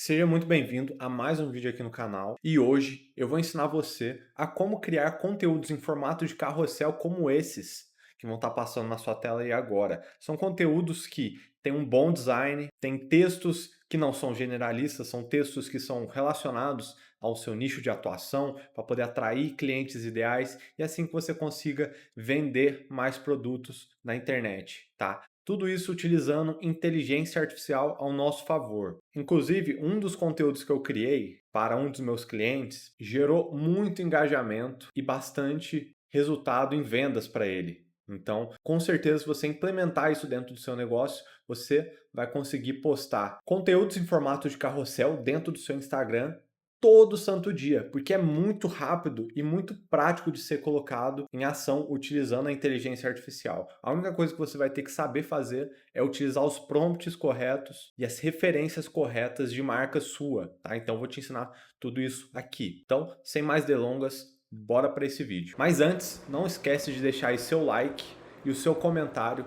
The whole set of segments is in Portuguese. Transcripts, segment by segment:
Seja muito bem-vindo a mais um vídeo aqui no canal e hoje eu vou ensinar você a como criar conteúdos em formato de carrossel como esses que vão estar passando na sua tela aí agora. São conteúdos que têm um bom design, têm textos que não são generalistas, são textos que são relacionados ao seu nicho de atuação para poder atrair clientes ideais e assim que você consiga vender mais produtos na internet, tá? Tudo isso utilizando inteligência artificial ao nosso favor. Inclusive, um dos conteúdos que eu criei para um dos meus clientes gerou muito engajamento e bastante resultado em vendas para ele. Então, com certeza, se você implementar isso dentro do seu negócio, você vai conseguir postar conteúdos em formato de carrossel dentro do seu Instagram todo santo dia, porque é muito rápido e muito prático de ser colocado em ação utilizando a inteligência artificial. A única coisa que você vai ter que saber fazer é utilizar os prompts corretos e as referências corretas de marca sua, tá? Então eu vou te ensinar tudo isso aqui. Então, sem mais delongas, bora para esse vídeo. Mas antes, não esquece de deixar aí seu like e o seu comentário.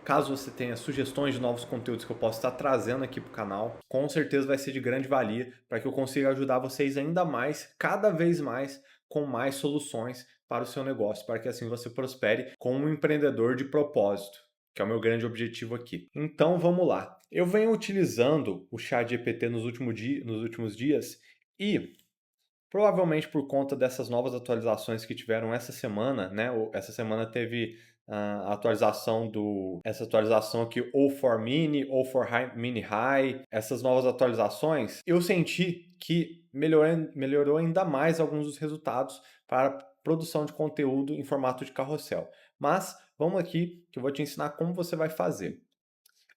Caso você tenha sugestões de novos conteúdos que eu possa estar trazendo aqui para o canal, com certeza vai ser de grande valia para que eu consiga ajudar vocês ainda mais, cada vez mais, com mais soluções para o seu negócio, para que assim você prospere como um empreendedor de propósito, que é o meu grande objetivo aqui. Então vamos lá. Eu venho utilizando o ChatGPT nos últimos dias e provavelmente por conta dessas novas atualizações que tiveram essa semana, né? Essa semana teve a essa atualização aqui, ou for Mini, ou for Mini High, essas novas atualizações, eu senti que melhorou ainda mais alguns dos resultados para produção de conteúdo em formato de carrossel. Mas vamos aqui que eu vou te ensinar como você vai fazer.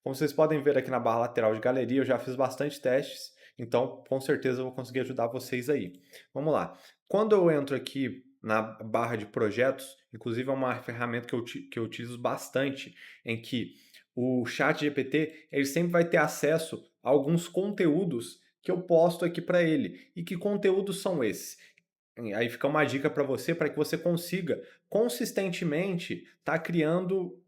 Como vocês podem ver aqui na barra lateral de galeria, eu já fiz bastante testes, então com certeza eu vou conseguir ajudar vocês aí. Vamos lá. Quando eu entro aqui na barra de projetos, inclusive é uma ferramenta que eu utilizo bastante, em que o ChatGPT ele sempre vai ter acesso a alguns conteúdos que eu posto aqui para ele. E que conteúdos são esses? Aí fica uma dica para você, para que você consiga consistentemente estar criando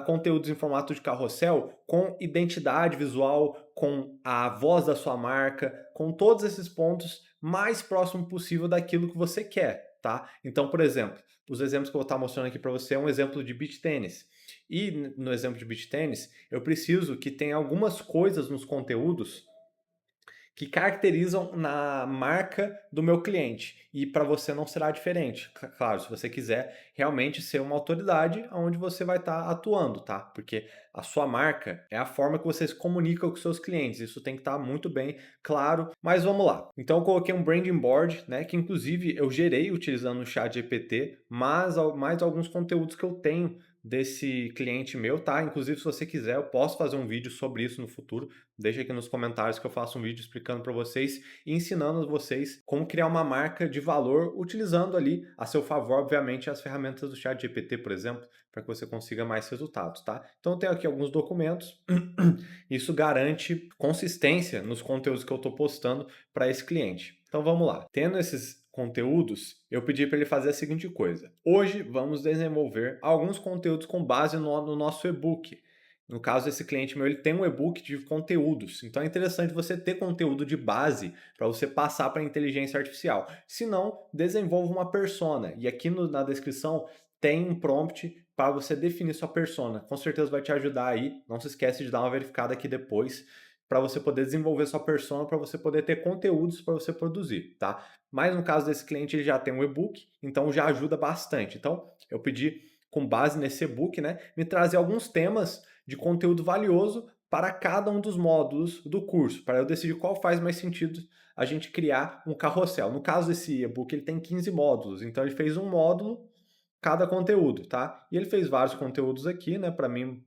conteúdos em formato de carrossel com identidade visual, com a voz da sua marca, com todos esses pontos mais próximo possível daquilo que você quer, tá? Então, por exemplo, os exemplos que eu vou estar mostrando aqui para você é um exemplo de beach tênis. E no exemplo de beach tênis, eu preciso que tenha algumas coisas nos conteúdos que caracterizam na marca do meu cliente. E para você não será diferente. Claro, se você quiser realmente ser uma autoridade onde você vai estar atuando, tá? Porque a sua marca é a forma que você se comunica com os seus clientes. Isso tem que estar muito bem claro. Mas vamos lá. Então eu coloquei um branding board, né? Que inclusive eu gerei utilizando o chat GPT, mas mais alguns conteúdos que eu tenho desse cliente meu, tá? Inclusive, se você quiser, eu posso fazer um vídeo sobre isso no futuro. Deixa aqui nos comentários que eu faço um vídeo explicando para vocês e ensinando vocês como criar uma marca de valor utilizando ali a seu favor, obviamente, as ferramentas do ChatGPT, por exemplo, para que você consiga mais resultados, tá? Então eu tenho aqui alguns documentos. Isso garante consistência nos conteúdos que eu estou postando para esse cliente. Então vamos lá. Tendo esses conteúdos, eu pedi para ele fazer a seguinte coisa. Hoje vamos desenvolver alguns conteúdos com base no nosso e-book. No caso, esse cliente meu, ele tem um e-book de conteúdos. Então é interessante você ter conteúdo de base para você passar para a inteligência artificial. Se não, desenvolva uma persona. E aqui na descrição tem um prompt para você definir sua persona. Com certeza vai te ajudar aí. Não se esquece de dar uma verificada aqui depois para você poder desenvolver sua persona, para você poder ter conteúdos para você produzir, tá? Mas no caso desse cliente, ele já tem um e-book, então já ajuda bastante. Então, eu pedi, com base nesse e-book, né, me trazer alguns temas de conteúdo valioso para cada um dos módulos do curso, para eu decidir qual faz mais sentido a gente criar um carrossel. No caso desse e-book, ele tem 15 módulos, então ele fez um módulo cada conteúdo, tá? E ele fez vários conteúdos aqui, né? Para mim,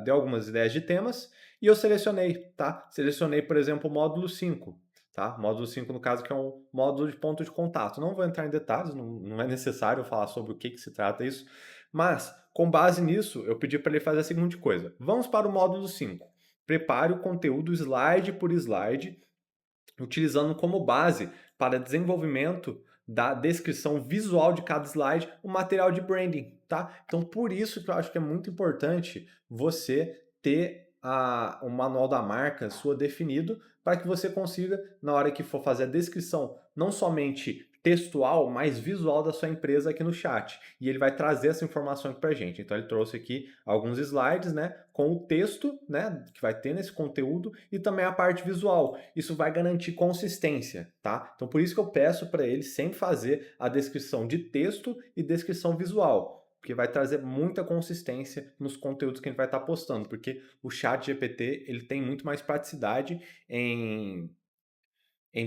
deu algumas ideias de temas e eu selecionei, tá? Selecionei, por exemplo, o módulo 5, tá? Módulo 5, no caso, que é um módulo de ponto de contato. Não vou entrar em detalhes, não é necessário falar sobre o que se trata isso, mas, com base nisso, eu pedi para ele fazer a seguinte coisa. Vamos para o módulo 5. Prepare o conteúdo slide por slide, utilizando como base para desenvolvimento da descrição visual de cada slide o material de branding, tá? Então, por isso que eu acho que é muito importante você ter o manual da marca sua definido para que você consiga, na hora que for fazer a descrição, não somente textual, mas visual da sua empresa aqui no chat. E ele vai trazer essa informação aqui para a gente. Então ele trouxe aqui alguns slides, né, com o texto, né, que vai ter nesse conteúdo e também a parte visual. Isso vai garantir consistência, tá? Então por isso que eu peço para ele sempre fazer a descrição de texto e descrição visual, porque vai trazer muita consistência nos conteúdos que a gente vai estar postando, porque o chat GPT ele tem muito mais praticidade em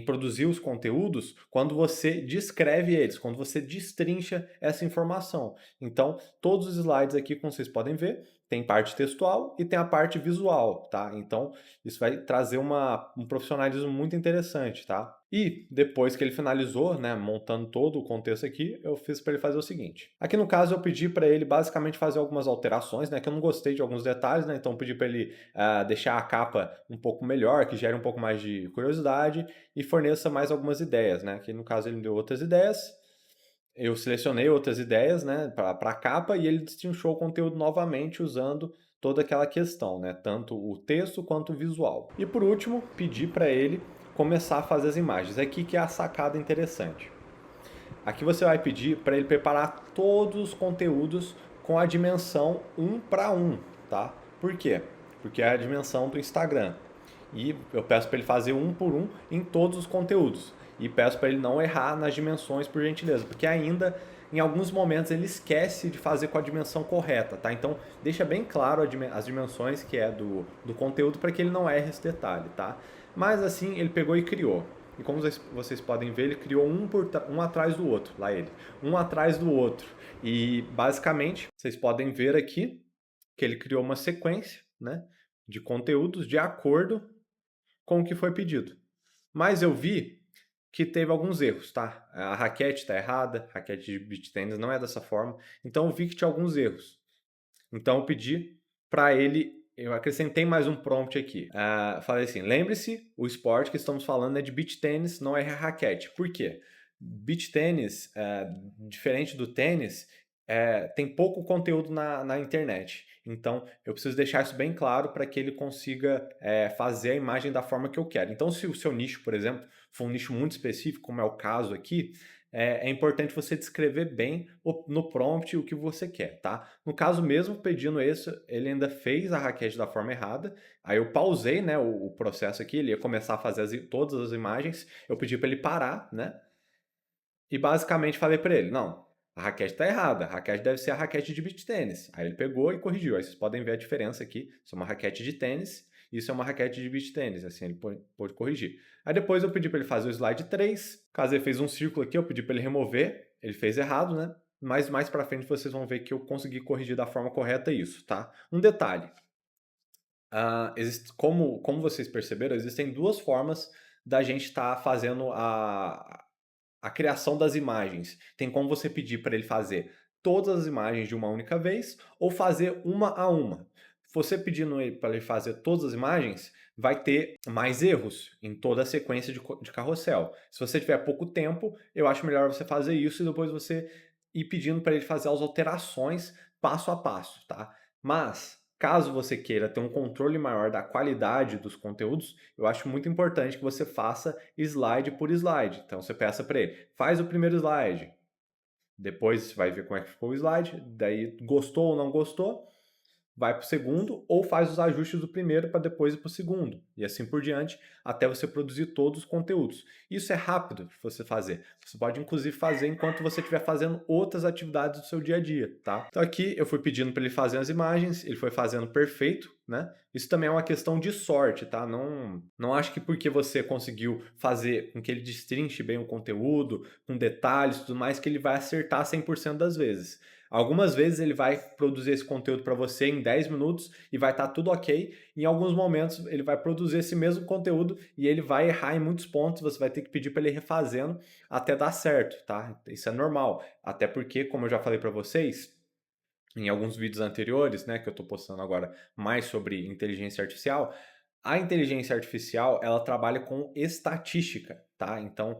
produzir os conteúdos quando você descreve eles, quando você destrincha essa informação. Então, todos os slides aqui, como vocês podem ver, tem parte textual e tem a parte visual, tá? Então, isso vai trazer um profissionalismo muito interessante, tá? E depois que ele finalizou, né, montando todo o contexto aqui, eu fiz para ele fazer o seguinte. Aqui no caso eu pedi para ele basicamente fazer algumas alterações, né, que eu não gostei de alguns detalhes, né, então eu pedi para ele deixar a capa um pouco melhor, que gere um pouco mais de curiosidade e forneça mais algumas ideias, né, que no caso ele me deu outras ideias. Eu selecionei outras ideias, né, para a capa e ele destrinchou o conteúdo novamente usando toda aquela questão, né, tanto o texto quanto o visual. E por último, pedi para ele começar a fazer as imagens. Aqui que é a sacada interessante. Aqui você vai pedir para ele preparar todos os conteúdos com a dimensão 1 para 1, tá? Por quê? Porque é a dimensão do Instagram. E eu peço para ele fazer um por um em todos os conteúdos. E peço para ele não errar nas dimensões, por gentileza, porque ainda em alguns momentos ele esquece de fazer com a dimensão correta, tá? Então deixa bem claro as dimensões que é do conteúdo para que ele não erre esse detalhe, tá? Mas assim ele pegou e criou. E como vocês podem ver, ele criou um atrás do outro, lá ele. Um atrás do outro. E basicamente, vocês podem ver aqui que ele criou uma sequência, né, de conteúdos de acordo com o que foi pedido. Mas eu vi que teve alguns erros, tá? A raquete está errada, a raquete de beach tennis não é dessa forma. Então eu vi que tinha alguns erros. Então eu pedi para ele, eu acrescentei mais um prompt aqui. Falei assim, lembre-se, o esporte que estamos falando é de beach tênis, não é raquete. Por quê? Beach tênis, diferente do tênis, tem pouco conteúdo na internet. Então, eu preciso deixar isso bem claro para que ele consiga fazer a imagem da forma que eu quero. Então, se o seu nicho, por exemplo, for um nicho muito específico, como é o caso aqui, é importante você descrever bem no prompt o que você quer, tá? No caso mesmo, pedindo isso, ele ainda fez a raquete da forma errada. Aí eu pausei, né, o processo aqui, ele ia começar a fazer todas as imagens. Eu pedi para ele parar, né? E basicamente falei para ele, não, a raquete está errada, a raquete deve ser a raquete de beach tênis. Aí ele pegou e corrigiu. Aí vocês podem ver a diferença aqui. Isso é uma raquete de tênis, isso é uma raquete de beach tênis. Assim ele pôde corrigir. Aí depois eu pedi para ele fazer o slide 3. Caso ele fez um círculo aqui, eu pedi para ele remover. Ele fez errado, né? Mas mais para frente vocês vão ver que eu consegui corrigir da forma correta isso, tá? Um detalhe. Como vocês perceberam, existem duas formas da gente estar fazendo a criação das imagens. Tem como você pedir para ele fazer todas as imagens de uma única vez ou fazer uma a uma. Você pedindo para ele fazer todas as imagens, vai ter mais erros em toda a sequência de carrossel. Se você tiver pouco tempo, eu acho melhor você fazer isso e depois você ir pedindo para ele fazer as alterações passo a passo, tá? Mas caso você queira ter um controle maior da qualidade dos conteúdos, eu acho muito importante que você faça slide por slide. Então você peça para ele, faz o primeiro slide, depois você vai ver como é que ficou o slide, daí gostou ou não gostou, vai para o segundo ou faz os ajustes do primeiro para depois ir para o segundo. E assim por diante, até você produzir todos os conteúdos. Isso é rápido de você fazer. Você pode inclusive fazer enquanto você estiver fazendo outras atividades do seu dia a dia, tá? Então aqui eu fui pedindo para ele fazer as imagens, ele foi fazendo perfeito, né? Isso também é uma questão de sorte, tá? Não acho que porque você conseguiu fazer com que ele destrinche bem o conteúdo, com detalhes e tudo mais, que ele vai acertar 100% das vezes. Algumas vezes ele vai produzir esse conteúdo para você em 10 minutos e vai estar tudo ok. Em alguns momentos ele vai produzir esse mesmo conteúdo e ele vai errar em muitos pontos. Você vai ter que pedir para ele ir refazendo até dar certo, tá? Isso é normal. Até porque, como eu já falei para vocês, em alguns vídeos anteriores, né, que eu estou postando agora mais sobre inteligência artificial, a inteligência artificial ela trabalha com estatística, tá? Então,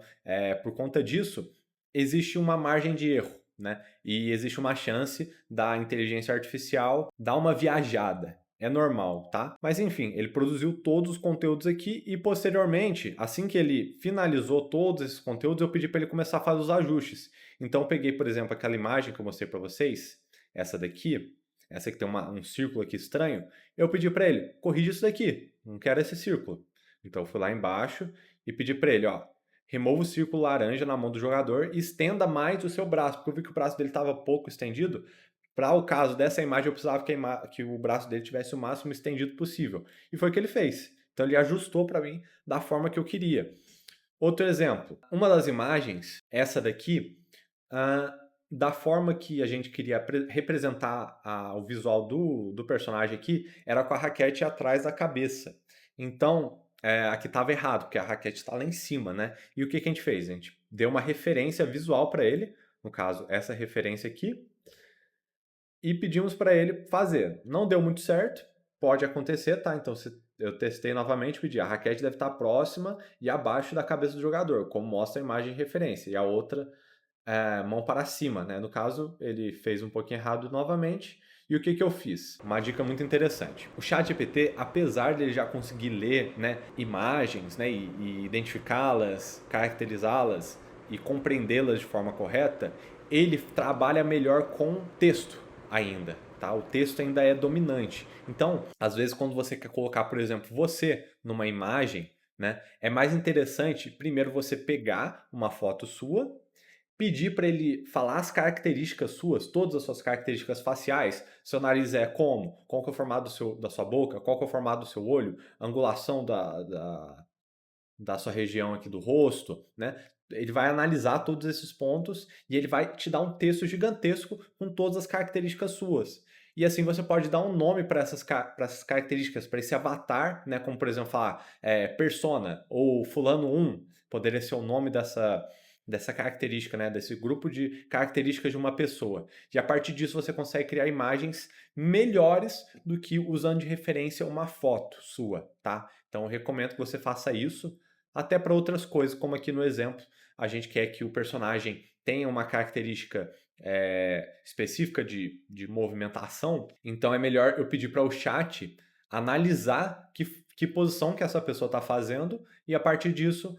por conta disso, existe uma margem de erro, né? E existe uma chance da inteligência artificial dar uma viajada. é normal, tá? Mas enfim, ele produziu todos os conteúdos aqui e posteriormente, assim que ele finalizou todos esses conteúdos, eu pedi para ele começar a fazer os ajustes. Então eu peguei, por exemplo, aquela imagem que eu mostrei para vocês, essa daqui, essa que tem um círculo aqui estranho, eu pedi para ele, corrige isso daqui, não quero esse círculo. Então eu fui lá embaixo e pedi para ele, ó, remova o círculo laranja na mão do jogador e estenda mais o seu braço, porque eu vi que o braço dele estava pouco estendido. Para o caso dessa imagem, eu precisava que o braço dele tivesse o máximo estendido possível. E foi o que ele fez. Então ele ajustou para mim da forma que eu queria. Outro exemplo, uma das imagens, essa daqui, ah, da forma que a gente queria representar o visual do personagem aqui, era com a raquete atrás da cabeça. Então, aqui estava errado, porque a raquete está lá em cima, né? E o que a gente fez? A gente deu uma referência visual para ele, no caso, essa referência aqui, e pedimos para ele fazer. Não deu muito certo, pode acontecer, tá? Então eu testei novamente, pedi, a raquete deve estar próxima e abaixo da cabeça do jogador, como mostra a imagem de referência, e a outra mão para cima, né? No caso, ele fez um pouquinho errado novamente. E o que eu fiz? Uma dica muito interessante. O ChatGPT, apesar dele já conseguir ler, né, imagens, né, e identificá-las, caracterizá-las e compreendê-las de forma correta, ele trabalha melhor com texto ainda. Tá? O texto ainda é dominante. Então, às vezes, quando você quer colocar, por exemplo, você numa imagem, né, é mais interessante primeiro você pegar uma foto sua, pedir para ele falar as características suas, todas as suas características faciais. Seu nariz é como? Qual que é o formato da sua boca? Qual que é o formato do seu olho? A angulação da sua região aqui do rosto, né? Ele vai analisar todos esses pontos e ele vai te dar um texto gigantesco com todas as características suas. E assim você pode dar um nome para essas características, para esse avatar, né? Como por exemplo falar persona ou fulano 1, poderia ser o nome dessa característica, né? Desse grupo de características de uma pessoa. E a partir disso você consegue criar imagens melhores do que usando de referência uma foto sua, tá? Então eu recomendo que você faça isso até para outras coisas, como aqui no exemplo, a gente quer que o personagem tenha uma característica específica de movimentação, então é melhor eu pedir para o chat analisar que posição que essa pessoa está fazendo e a partir disso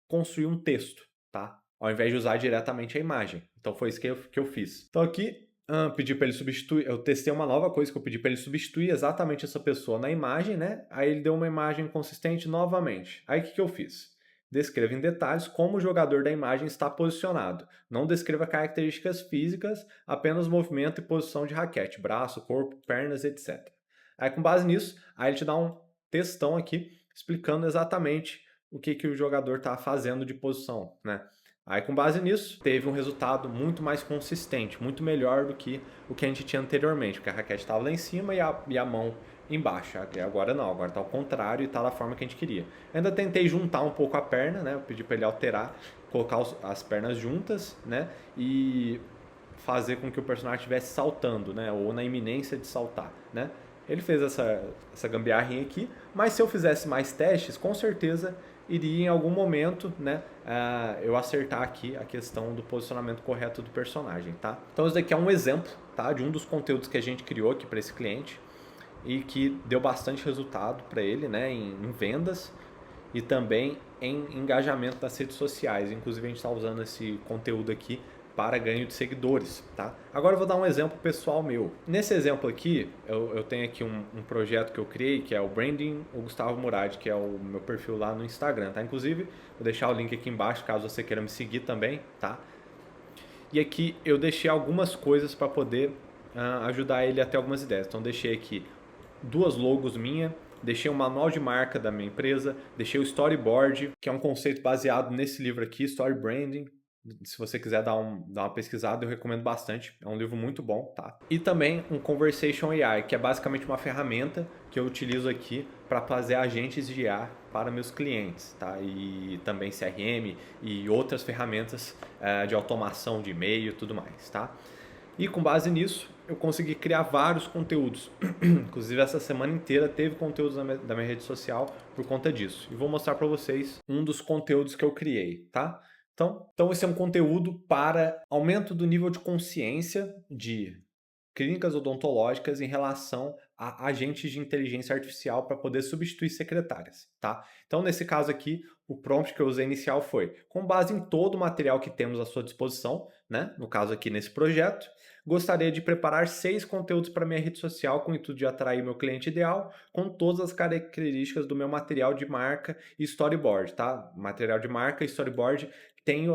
construir um texto, tá? Ao invés de usar diretamente a imagem. Então foi isso que eu fiz. Então aqui pedi para ele substituir, eu testei uma nova coisa que eu pedi para ele substituir exatamente essa pessoa na imagem, né? Aí ele deu uma imagem consistente novamente. Aí o que eu fiz? Descreva em detalhes como o jogador da imagem está posicionado. Não descreva características físicas, apenas movimento e posição de raquete, braço, corpo, pernas, etc. Aí com base nisso, aí ele te dá um textão aqui explicando exatamente o que o jogador está fazendo de posição, né? Aí, com base nisso, teve um resultado muito mais consistente, muito melhor do que o que a gente tinha anteriormente, porque a raquete estava lá em cima e a mão embaixo. Agora não, agora está ao contrário e está da forma que a gente queria. Ainda tentei juntar um pouco a perna, né? Eu pedi para ele alterar, colocar as pernas juntas, né? E fazer com que o personagem estivesse saltando, né? Ou na iminência de saltar, né? Ele fez essa gambiarrinha aqui, mas se eu fizesse mais testes, com certeza iria em algum momento, né, eu acertar aqui a questão do posicionamento correto do personagem, tá? Então esse daqui é um exemplo, tá, de um dos conteúdos que a gente criou aqui para esse cliente e que deu bastante resultado para ele, né, em vendas e também em engajamento das redes sociais. Inclusive a gente está usando esse conteúdo aqui para ganho de seguidores, tá? Agora eu vou dar um exemplo pessoal meu. Nesse exemplo aqui, eu tenho aqui um projeto que eu criei, que é o Branding o Gustavo Murad, que é o meu perfil lá no Instagram, tá? Inclusive, vou deixar o link aqui embaixo, caso você queira me seguir também, tá? E aqui eu deixei algumas coisas para poder ajudar ele a ter algumas ideias. Então deixei aqui 2 logos minha, deixei um manual de marca da minha empresa, deixei o storyboard, que é um conceito baseado nesse livro aqui, Story Branding. Se você quiser dar uma pesquisada, eu recomendo bastante. É um livro muito bom, tá? E também um Conversation AI, que é basicamente uma ferramenta que eu utilizo aqui para fazer agentes de IA para meus clientes, tá? E também CRM e outras ferramentas de automação de e-mail e tudo mais, tá? E com base nisso, eu consegui criar vários conteúdos. Inclusive, essa semana inteira teve conteúdos da minha rede social por conta disso. E vou mostrar para vocês um dos conteúdos que eu criei, tá? Então esse é um conteúdo para aumento do nível de consciência de clínicas odontológicas em relação agentes de inteligência artificial para poder substituir secretárias, tá? Então, nesse caso aqui, o prompt que eu usei inicial foi: com base em todo o material que temos à sua disposição, né? No caso aqui nesse projeto, gostaria de preparar 6 conteúdos para minha rede social com o intuito de atrair meu cliente ideal, com todas as características do meu material de marca e storyboard, tá? Material de marca e storyboard tem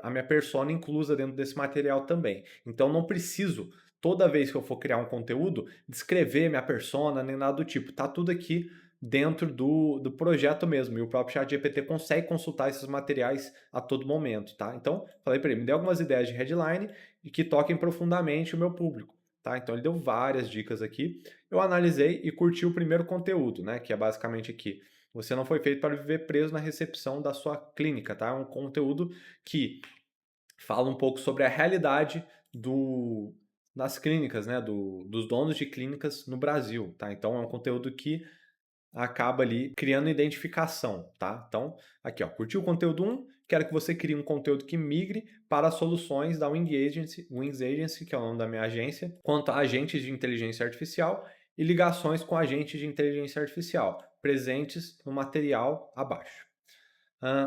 a minha persona inclusa dentro desse material também. Então não preciso, toda vez que eu for criar um conteúdo, descrever minha persona nem nada do tipo. Tá tudo aqui dentro do projeto mesmo. E o próprio ChatGPT consegue consultar esses materiais a todo momento, tá? Então, falei para ele, me dê algumas ideias de headline e que toquem profundamente o meu público, tá? Então ele deu várias dicas aqui. Eu analisei e curti o primeiro conteúdo, né? Que é basicamente aqui: você não foi feito para viver preso na recepção da sua clínica, tá? É um conteúdo que fala um pouco sobre a realidade das clínicas, né? Dos donos de clínicas no Brasil, tá? Então é um conteúdo que acaba ali criando identificação, tá? Então, aqui, ó, curtiu o conteúdo 1? Quero que você crie um conteúdo que migre para as soluções da Wings Agency, que é o nome da minha agência, quanto a agentes de inteligência artificial e ligações com agentes de inteligência artificial, presentes no material abaixo.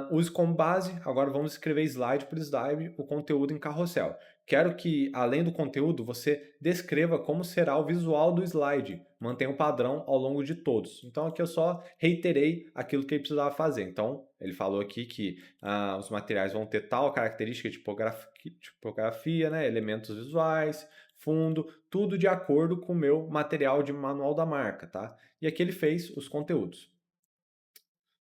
Use como base, agora vamos escrever slide por slide o conteúdo em carrossel. Quero que, além do conteúdo, você descreva como será o visual do slide. Mantenha o padrão ao longo de todos. Então aqui eu só reiterei aquilo que ele precisava fazer. Então ele falou aqui que os materiais vão ter tal característica de tipografia, né, elementos visuais, fundo, tudo de acordo com o meu material de manual da marca, tá? E aqui ele fez os conteúdos.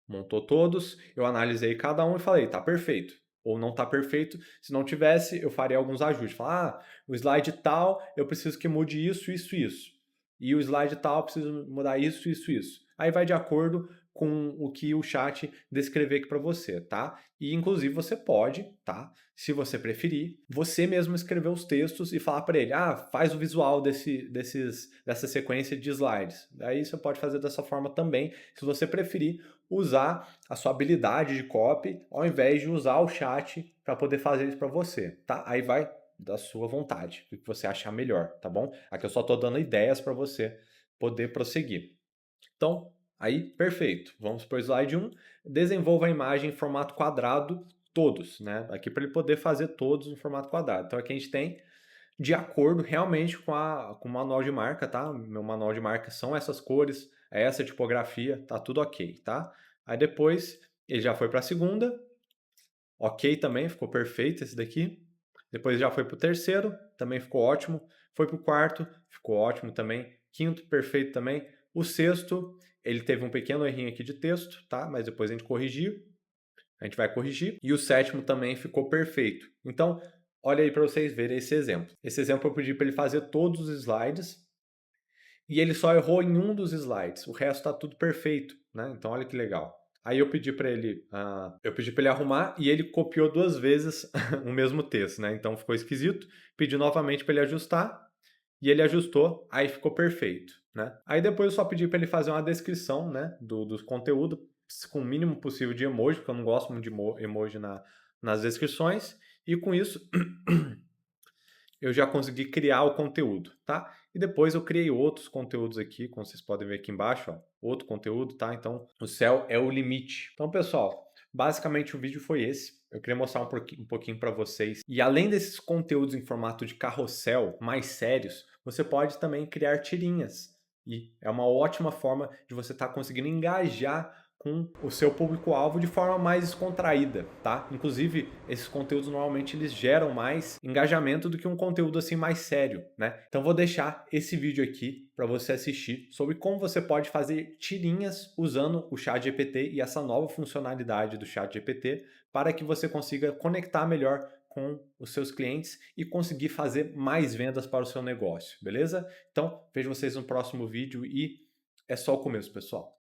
Montou todos, eu analisei cada um e falei, tá perfeito. Ou não tá perfeito. Se não tivesse, eu faria alguns ajustes. Falar, o slide tal, eu preciso que mude isso, isso, isso. E o slide tal, eu preciso mudar isso, isso, isso. Aí vai de acordo com o que o chat descrever aqui para você, tá? E inclusive você pode, tá? Se você preferir, você mesmo escrever os textos e falar para ele, faz o visual dessa sequência de slides. Aí você pode fazer dessa forma também, se você preferir usar a sua habilidade de copy ao invés de usar o chat para poder fazer isso para você, tá? Aí vai da sua vontade, o que você achar melhor, tá bom? Aqui eu só estou dando ideias para você poder prosseguir. Então, aí, perfeito. Vamos para o slide 1. Desenvolva a imagem em formato quadrado, todos, né? Aqui para ele poder fazer todos em formato quadrado. Então aqui a gente tem de acordo realmente com o manual de marca, tá? Meu manual de marca são essas cores, é essa tipografia, tá tudo ok, tá? Aí depois ele já foi para a segunda, ok também, ficou perfeito esse daqui. Depois já foi para o terceiro, também ficou ótimo. Foi para o quarto, ficou ótimo também. Quinto, perfeito também. O sexto, ele teve um pequeno errinho aqui de texto, tá? Mas depois a gente corrigiu. A gente vai corrigir. E o sétimo também ficou perfeito. Então, olha aí para vocês verem esse exemplo. Esse exemplo eu pedi para ele fazer todos os slides e ele só errou em um dos slides. O resto está tudo perfeito, né? Então, olha que legal. Aí eu pedi para ele arrumar e ele copiou 2 vezes o mesmo texto, né? Então ficou esquisito. Pedi novamente para ele ajustar e ele ajustou, aí ficou perfeito, né? Aí depois eu só pedi para ele fazer uma descrição, né, do conteúdo com o mínimo possível de emoji, porque eu não gosto muito de emoji nas descrições. E com isso eu já consegui criar o conteúdo, tá? E depois eu criei outros conteúdos aqui, como vocês podem ver aqui embaixo, ó, outro conteúdo, tá? Então, o céu é o limite. Então, pessoal, basicamente o vídeo foi esse. Eu queria mostrar um pouquinho para vocês. E além desses conteúdos em formato de carrossel mais sérios, você pode também criar tirinhas. E é uma ótima forma de você estar conseguindo engajar com o seu público-alvo de forma mais descontraída, tá? Inclusive, esses conteúdos normalmente eles geram mais engajamento do que um conteúdo assim mais sério, né? Então vou deixar esse vídeo aqui para você assistir sobre como você pode fazer tirinhas usando o ChatGPT e essa nova funcionalidade do ChatGPT para que você consiga conectar melhor com os seus clientes e conseguir fazer mais vendas para o seu negócio, beleza? Então, vejo vocês no próximo vídeo e é só o começo, pessoal.